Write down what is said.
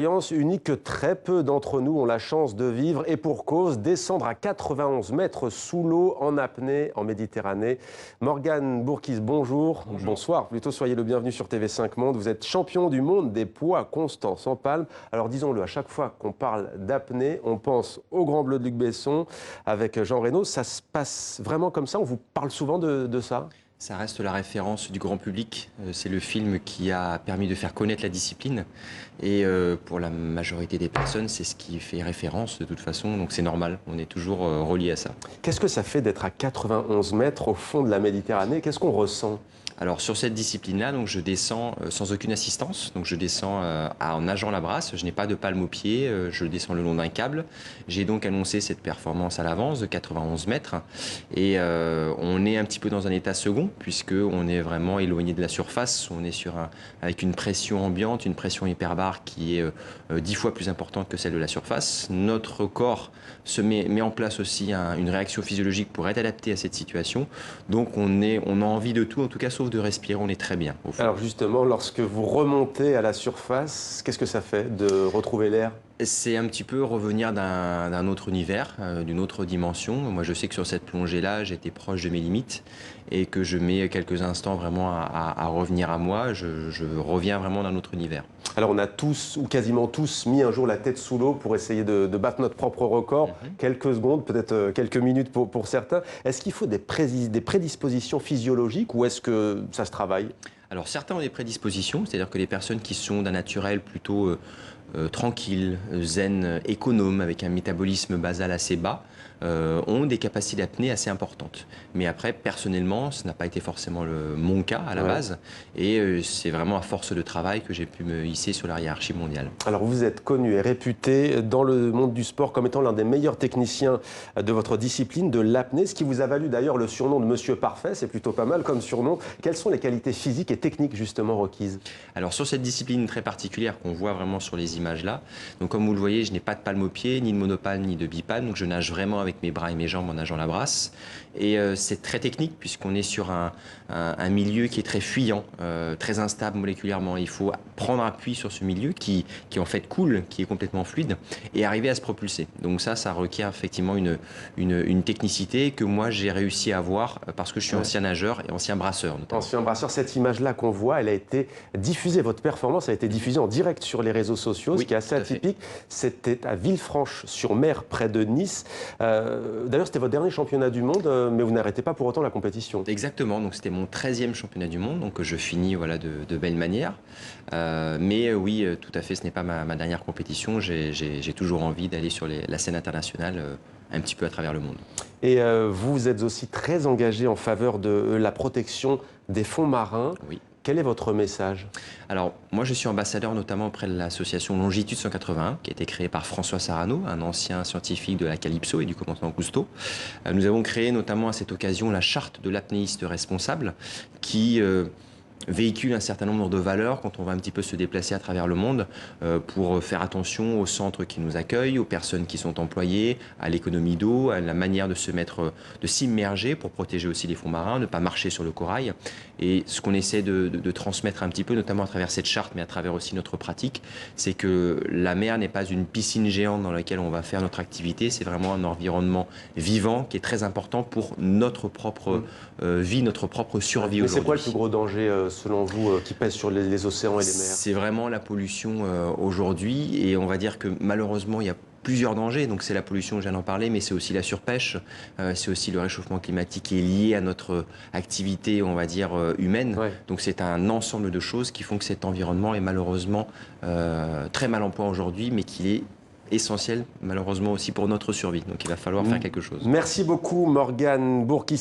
Expérience unique que très peu d'entre nous ont la chance de vivre et pour cause, descendre à 91 mètres sous l'eau en apnée en Méditerranée. Morgane Bourkis, bonjour. Bonsoir, plutôt soyez le bienvenu sur TV5 Monde. Vous êtes champion du monde des poids constants sans palme. Alors disons-le, à chaque fois qu'on parle d'apnée, on pense au Grand Bleu de Luc Besson avec Jean Reno. Ça se passe vraiment comme ça? On vous parle souvent de ça? Ça reste la référence du grand public. C'est le film qui a permis de faire connaître la discipline. Et pour la majorité des personnes, c'est ce qui fait référence de toute façon. Donc c'est normal, on est toujours relié à ça. Qu'est-ce que ça fait d'être à 91 mètres au fond de la Méditerranée? Qu'est-ce qu'on ressent? Alors sur cette discipline-là, donc je descends sans aucune assistance. Donc je descends en nageant la brasse. Je n'ai pas de palme au pied. Je descends le long d'un câble. J'ai donc annoncé cette performance à l'avance de 91 mètres. Et on est un petit peu dans un état second puisque on est vraiment éloigné de la surface. On est avec une pression ambiante, une pression hyperbare qui est 10 fois plus importante que celle de la surface. Notre corps met en place aussi une réaction physiologique pour être adapté à cette situation. Donc on a envie de tout, en tout cas sauf de respirer, on est très bien au fond. Alors justement, lorsque vous remontez à la surface, qu'est-ce que ça fait de retrouver l'air? C'est un petit peu revenir d'un autre univers, d'une autre dimension. Moi, je sais que sur cette plongée-là, j'étais proche de mes limites et que je mets quelques instants vraiment à revenir à moi. Je reviens vraiment d'un autre univers. Alors on a tous, ou quasiment tous, mis un jour la tête sous l'eau pour essayer de battre notre propre record. Quelques secondes, peut-être quelques minutes pour certains. Est-ce qu'il faut des prédispositions physiologiques ou est-ce que ça se travaille? Alors certains ont des prédispositions, c'est-à-dire que les personnes qui sont d'un naturel plutôt tranquille, zen, économe, avec un métabolisme basal assez bas, ont des capacités d'apnée assez importantes. Mais après, personnellement, ce n'a pas été forcément mon cas à la base. Et c'est vraiment à force de travail que j'ai pu me hisser sur la hiérarchie mondiale. Alors vous êtes connu et réputé dans le monde du sport comme étant l'un des meilleurs techniciens de votre discipline, de l'apnée, ce qui vous a valu d'ailleurs le surnom de Monsieur Parfait. C'est plutôt pas mal comme surnom. Quelles sont les qualités physiques et techniques justement requises? Alors sur cette discipline très particulière qu'on voit vraiment sur les images là, donc comme vous le voyez, je n'ai pas de palme au pied, ni de monopalme, ni de bipalme, donc je nage vraiment avec mes bras et mes jambes en nageant la brasse. Et c'est très technique puisqu'on est sur un milieu qui est très fuyant, très instable moléculairement. Il faut prendre appui sur ce milieu qui en fait coule, qui est complètement fluide, et arriver à se propulser. Donc ça requiert effectivement une technicité que moi j'ai réussi à avoir parce que je suis ancien nageur et ancien brasseur notamment. Ancien brasseur, cette image-là qu'on voit, elle a été diffusée, votre performance a été diffusée en direct sur les réseaux sociaux, ce qui est assez atypique. C'était à Villefranche-sur-Mer, près de Nice. D'ailleurs, c'était votre dernier championnat du monde, mais vous n'arrêtez pas pour autant la compétition. Exactement, donc c'était mon 13e championnat du monde, donc je finis voilà, de belle manière. Mais oui, tout à fait, ce n'est pas ma dernière compétition. J'ai toujours envie d'aller sur la scène internationale un petit peu à travers le monde. Et vous êtes aussi très engagé en faveur de la protection des fonds marins. Oui. Quel est votre message? Alors, moi, je suis ambassadeur notamment auprès de l'association Longitude 181, qui a été créée par François Sarano, un ancien scientifique de la Calypso et du commandement Cousteau. Nous avons créé notamment à cette occasion la charte de l'apnéiste responsable, qui véhicule un certain nombre de valeurs quand on va un petit peu se déplacer à travers le monde pour faire attention aux centres qui nous accueillent, aux personnes qui sont employées, à l'économie d'eau, à la manière de s'immerger pour protéger aussi les fonds marins, ne pas marcher sur le corail. Et ce qu'on essaie de transmettre un petit peu, notamment à travers cette charte, mais à travers aussi notre pratique, c'est que la mer n'est pas une piscine géante dans laquelle on va faire notre activité, c'est vraiment un environnement vivant qui est très important pour notre propre vie, notre propre survie aujourd'hui. C'est quoi le plus gros danger selon vous, qui pèse sur les océans et les mers? C'est vraiment la pollution aujourd'hui, et on va dire que malheureusement, il y a plusieurs dangers. Donc c'est la pollution, je viens d'en parler, mais c'est aussi la surpêche, c'est aussi le réchauffement climatique qui est lié à notre activité, on va dire, humaine. Donc c'est un ensemble de choses qui font que cet environnement est malheureusement très mal en point aujourd'hui, mais qu'il est essentiel malheureusement aussi pour notre survie. Donc il va falloir faire quelque chose. Merci beaucoup Morgane Bourkis.